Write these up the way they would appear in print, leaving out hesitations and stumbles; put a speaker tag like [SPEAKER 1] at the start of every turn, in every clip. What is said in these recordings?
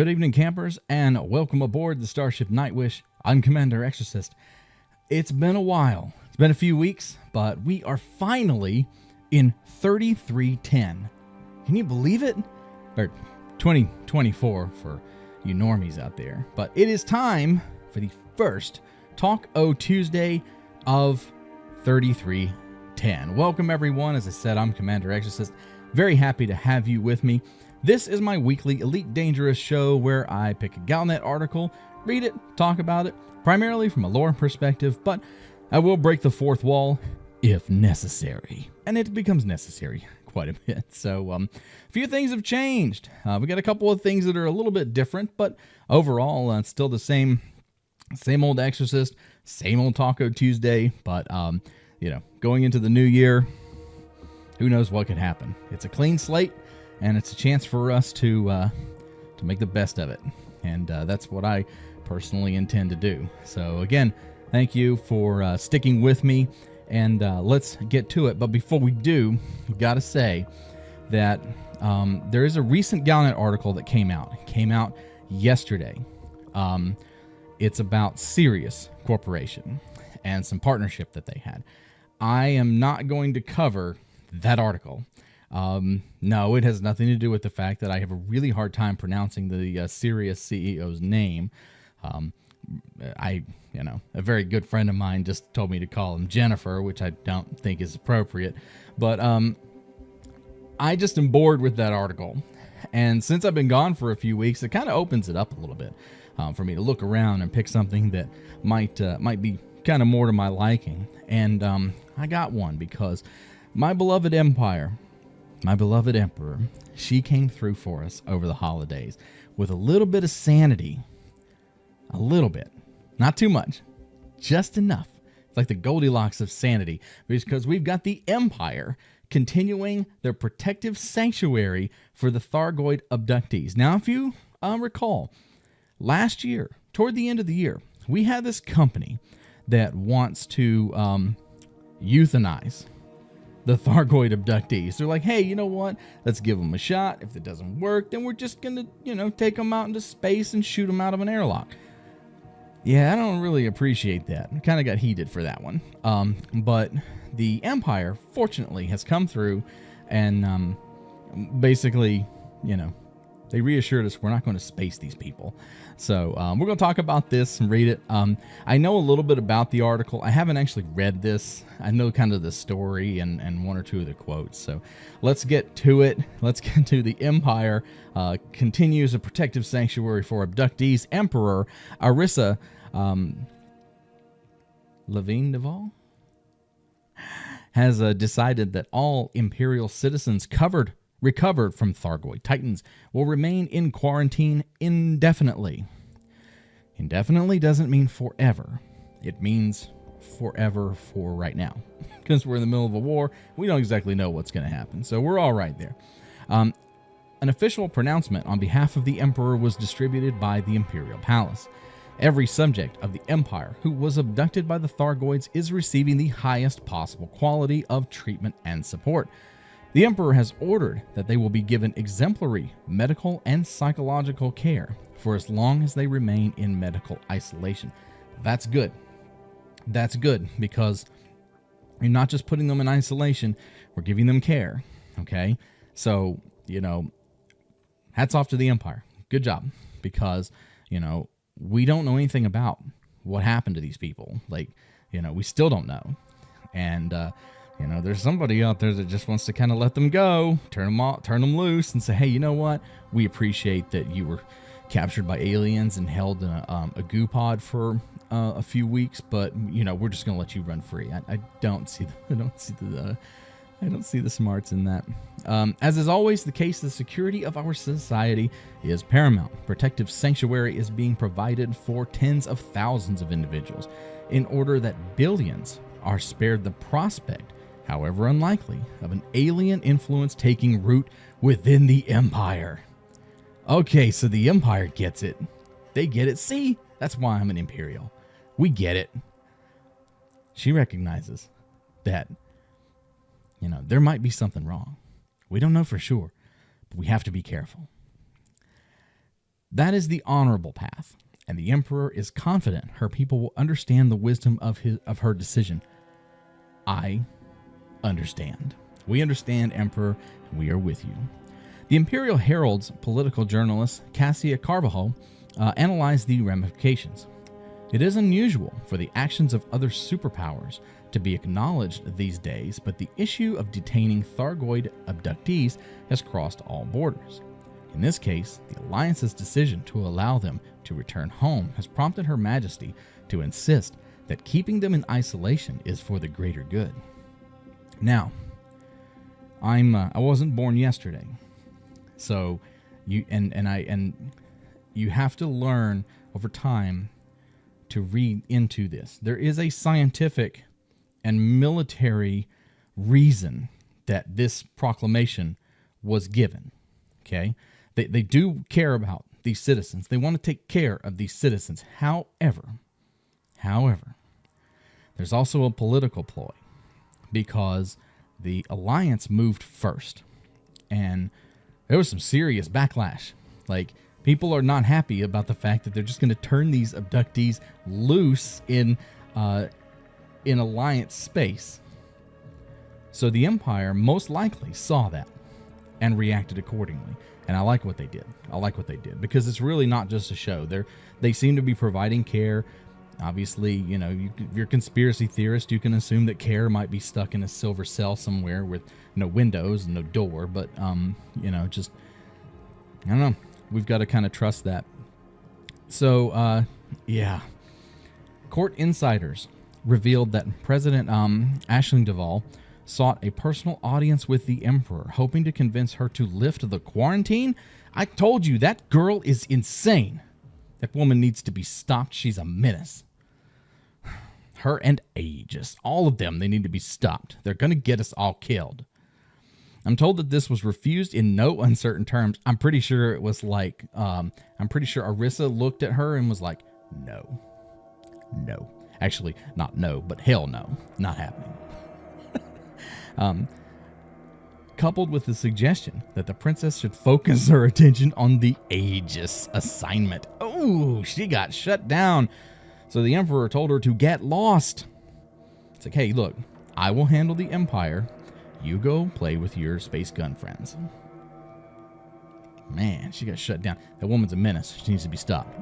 [SPEAKER 1] Good evening, campers, and welcome aboard the Starship Nightwish. I'm Commander Exorcist. It's been a while. It's been a few weeks, but we are finally in 3310. Can you believe it? Or 2024 for you normies out there. But it is time for the first Talk O Tuesday of 3310. Welcome, everyone. As I said, I'm Commander Exorcist. Very happy to have you with me. This is my weekly Elite Dangerous show where I pick a Galnet article, read it, talk about it, primarily from a lore perspective, but I will break the fourth wall if necessary. And it becomes necessary quite a bit. So a few things have changed. We got a couple of things that are a little bit different, but overall it's still the same old Exorcist, same old Taco Tuesday, but going into the new year, who knows what could happen. It's a clean slate. And it's a chance for us to make the best of it. And that's what I personally intend to do. So again, thank you for sticking with me. And let's get to it. But before we do, I've got to say that there is a recent Galnet article that came out. It came out yesterday. It's about Sirius Corporation and some partnership that they had. I am not going to cover that article. No, it has nothing to do with the fact that I have a really hard time pronouncing the Sirius CEO's name. A very good friend of mine just told me to call him Jennifer, which I don't think is appropriate. But I just am bored with that article. And since I've been gone for a few weeks, it kind of opens it up a little bit for me to look around and pick something that might be kind of more to my liking. And I got one because my beloved Empire, my beloved Emperor, she came through for us over the holidays with a little bit of sanity. A little bit. Not too much. Just enough. It's like the Goldilocks of sanity. Because we've got the Empire continuing their protective sanctuary for the Thargoid abductees. Now, if you recall, last year, toward the end of the year, we had this company that wants to euthanize the Thargoid abductees. They're like, hey, you know what? Let's give them a shot. If it doesn't work, then we're just going to, take them out into space and shoot them out of an airlock. Yeah, I don't really appreciate that. I kind of got heated for that one. But the Empire, fortunately, has come through and basically, they reassured us we're not going to space these people. So we're going to talk about this and read it. I know a little bit about the article. I haven't actually read this. I know kind of the story and one or two of the quotes. So let's get to it. Let's get to the Empire. Continues a protective sanctuary for abductees. Emperor Arissa Levine Duval has decided that all Imperial citizens recovered from Thargoid Titans will remain in quarantine indefinitely. Indefinitely doesn't mean forever. It means forever for right now. Because we're in the middle of a war, we don't exactly know what's going to happen. So we're all right there. An official pronouncement on behalf of the Emperor was distributed by the Imperial Palace. Every subject of the Empire who was abducted by the Thargoids is receiving the highest possible quality of treatment and support. The Emperor has ordered that they will be given exemplary medical and psychological care for as long as they remain in medical isolation. That's good. That's good because you're not just putting them in isolation, we're giving them care, okay? So, hats off to the Empire. Good job because, we don't know anything about what happened to these people. We still don't know. And, there's somebody out there that just wants to kind of let them go, turn them loose, and say, hey, you know what? We appreciate that you were captured by aliens and held in a goo pod for a few weeks, but we're just gonna let you run free. I don't see the smarts in that. As is always the case, the security of our society is paramount. Protective sanctuary is being provided for tens of thousands of individuals in order that billions are spared the prospect, however unlikely, of an alien influence taking root within the Empire. Okay, so the Empire gets it. They get it. See? That's why I'm an Imperial. We get it. She recognizes that, there might be something wrong. We don't know for sure, but we have to be careful. That is the honorable path, and the Emperor is confident her people will understand the wisdom of her decision. I understand. We understand, Emperor, and we are with you. The Imperial Herald's political journalist, Cassia Carvajal, analyzed the ramifications. It is unusual for the actions of other superpowers to be acknowledged these days, but the issue of detaining Thargoid abductees has crossed all borders. In this case, the Alliance's decision to allow them to return home has prompted Her Majesty to insist that keeping them in isolation is for the greater good. Now, I wasn't born yesterday, so you you have to learn over time to read into this. There is a scientific and military reason that this proclamation was given. Okay, they do care about these citizens. They want to take care of these citizens. However, there's also a political ploy, because the Alliance moved first, and there was some serious backlash. Like, people are not happy about the fact that they're just going to turn these abductees loose in Alliance space. So the Empire most likely saw that and reacted accordingly. And I like what they did. Because it's really not just a show. They seem to be providing care. Obviously, you know, if you're a conspiracy theorist, you can assume that Care might be stuck in a silver cell somewhere with no windows and no door. But, you know, just, I don't know. We've got to kind of trust that. So, yeah. Court insiders revealed that President Aisling Duval sought a personal audience with the Emperor, hoping to convince her to lift the quarantine. I told you, that girl is insane. That woman needs to be stopped. She's a menace. Her and Aegis, all of them, they need to be stopped. They're going to get us all killed. I'm told that this was refused in no uncertain terms. I'm pretty sure it was like, I'm pretty sure Arissa looked at her and was like, no. Actually, not no, but hell no. Not happening. Coupled with the suggestion that the princess should focus her attention on the Aegis assignment. Oh, she got shut down. So the Emperor told her to get lost. It's like, hey, look, I will handle the Empire. You go play with your space gun friends. Man, she got shut down. That woman's a menace. She needs to be stopped.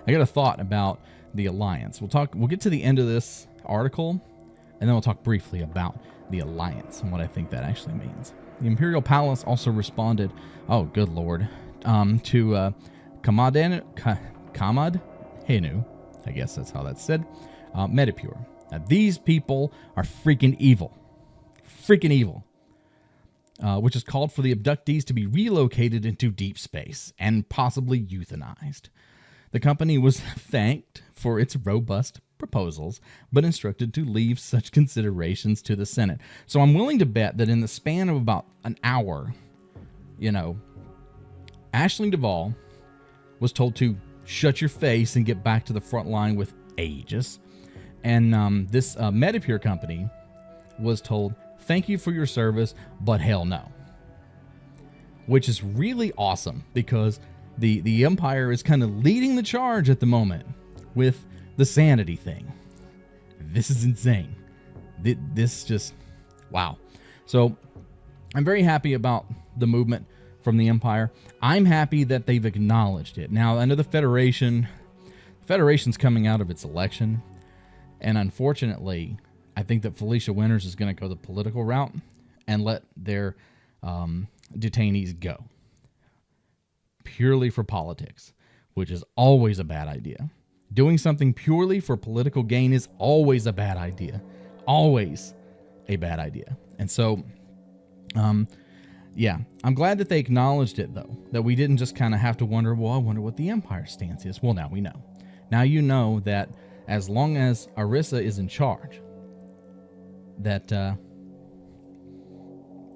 [SPEAKER 1] I got a thought about the Alliance. We'll get to the end of this article, and then we'll talk briefly about the Alliance and what I think that actually means. The Imperial Palace also responded, oh, good lord, to Kamad Henu, I guess that's how that's said, Metapure. Now, these people are freaking evil. Which has called for the abductees to be relocated into deep space and possibly euthanized. The company was thanked for its robust proposals, but instructed to leave such considerations to the Senate. So I'm willing to bet that in the span of about an hour, you know, Aisling Duval was told to shut your face and get back to the front line with Aegis. And this Metapure company was told, thank you for your service, but hell no. Which is really awesome, because the Empire is kind of leading the charge at the moment with the Sanity thing. This is insane. This just, wow. So I'm very happy about the movement from the Empire. I'm happy that they've acknowledged it. Now, I know the Federation's coming out of its election, and unfortunately, I think that Felicia Winters is going to go the political route and let their detainees go. Purely for politics, which is always a bad idea. Doing something purely for political gain is always a bad idea. Always a bad idea. And so, yeah, I'm glad that they acknowledged it, though. That we didn't just kind of have to wonder, well, I wonder what the Empire's stance is. Well, now we know. Now you know that as long as Arissa is in charge, that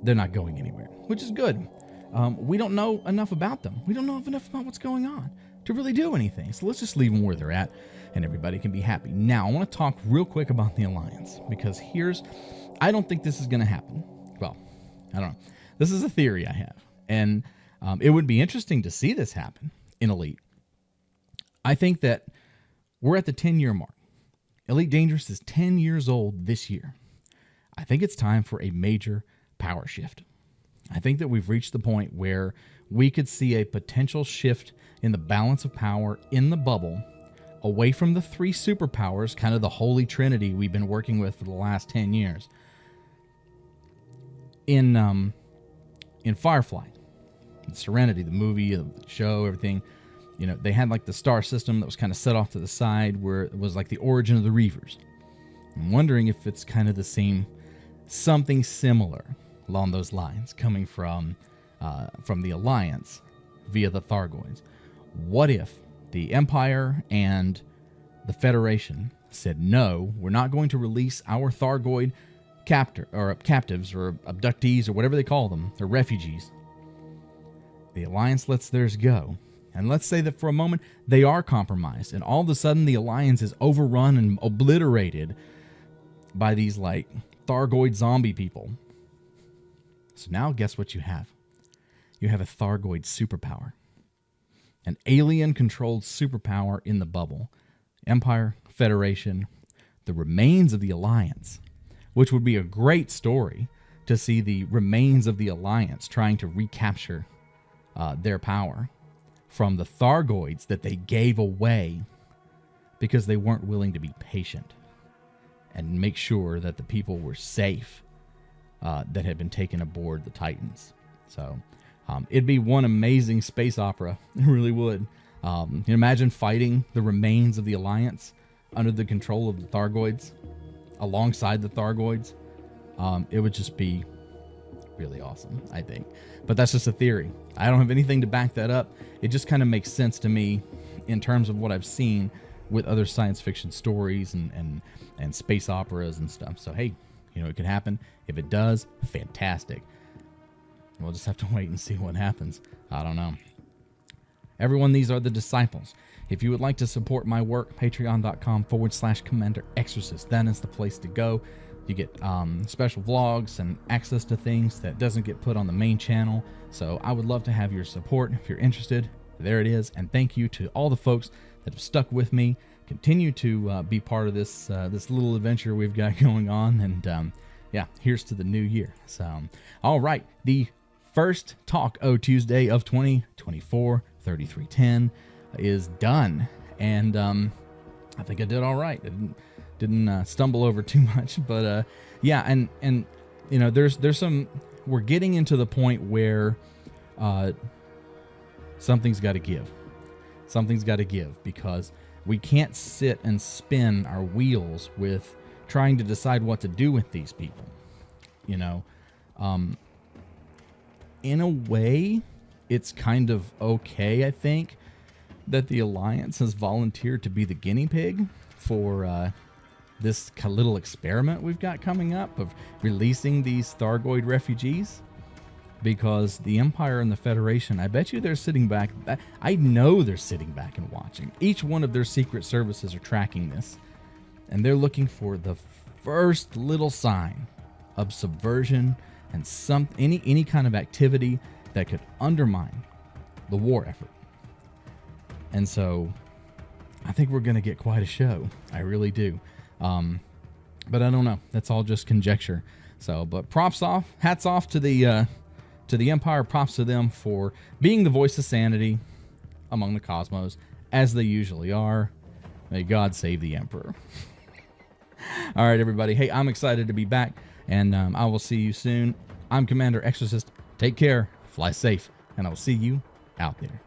[SPEAKER 1] they're not going anywhere, which is good. We don't know enough about them. We don't know enough about what's going on to really do anything. So let's just leave them where they're at, and everybody can be happy. Now, I want to talk real quick about the Alliance, because I don't think this is going to happen. Well, I don't know. This is a theory I have, and it would be interesting to see this happen. in Elite. I think that we're at the 10-year mark. Elite Dangerous is 10 years old this year. I think it's time for a major power shift. I think that we've reached the point where we could see a potential shift in the balance of power in the bubble away from the three superpowers, kind of the holy trinity we've been working with for the last 10 years. In Firefly, Serenity, the movie, the show, everything, you know, they had like the star system that was kind of set off to the side where it was like the origin of the Reavers. I'm wondering if it's kind of the same, something similar along those lines coming from the Alliance via the Thargoids. What if the Empire and the Federation said, no, we're not going to release our Thargoid captives or abductees or whatever they call them, or refugees. The Alliance lets theirs go. And let's say that for a moment they are compromised, and all of a sudden the Alliance is overrun and obliterated by these like Thargoid zombie people. So now guess what you have? You have a Thargoid superpower. An alien-controlled superpower in the bubble. Empire, Federation, the remains of the Alliance, which would be a great story to see the remains of the Alliance trying to recapture their power from the Thargoids that they gave away because they weren't willing to be patient and make sure that the people were safe that had been taken aboard the Titans. So it'd be one amazing space opera. It really would. You imagine fighting the remains of the Alliance under the control of the Thargoids, alongside the Thargoids. It would just be really awesome, I think. But that's just a theory. I don't have anything to back that up. It just kind of makes sense to me in terms of what I've seen with other science fiction stories and space operas and stuff. So, hey, you know, it could happen. If it does, fantastic. We'll just have to wait and see what happens. I don't know. Everyone, these are the disciples. If you would like to support my work, patreon.com/Commander Exorcist. That is the place to go. You get special vlogs and access to things that doesn't get put on the main channel. So I would love to have your support if you're interested. There it is. And thank you to all the folks that have stuck with me. Continue to be part of this this little adventure we've got going on. And yeah, here's to the new year. So, all right. The first Talk O Tuesday of 2024, 3310, is done. And I think I did all right. I didn't stumble over too much, but yeah, and you know, there's some, we're getting into the point where something's got to give. Something's got to give, because we can't sit and spin our wheels with trying to decide what to do with these people. You know, in a way, it's kind of okay, I think, that the Alliance has volunteered to be the guinea pig for this little experiment we've got coming up of releasing these Thargoid refugees, because the Empire and the Federation, I bet you they're sitting back. I know they're sitting back and watching. Each one of their secret services are tracking this, and they're looking for the first little sign of subversion and any kind of activity that could undermine the war effort. And so I think we're going to get quite a show. I really do. But I don't know. That's all just conjecture. So, but hats off to the Empire. Props to them for being the voice of sanity among the cosmos, as they usually are. May God save the Emperor. All right, everybody. Hey, I'm excited to be back, and I will see you soon. I'm Commander Exorcist. Take care, fly safe, and I will see you out there.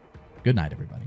[SPEAKER 1] Good night, everybody.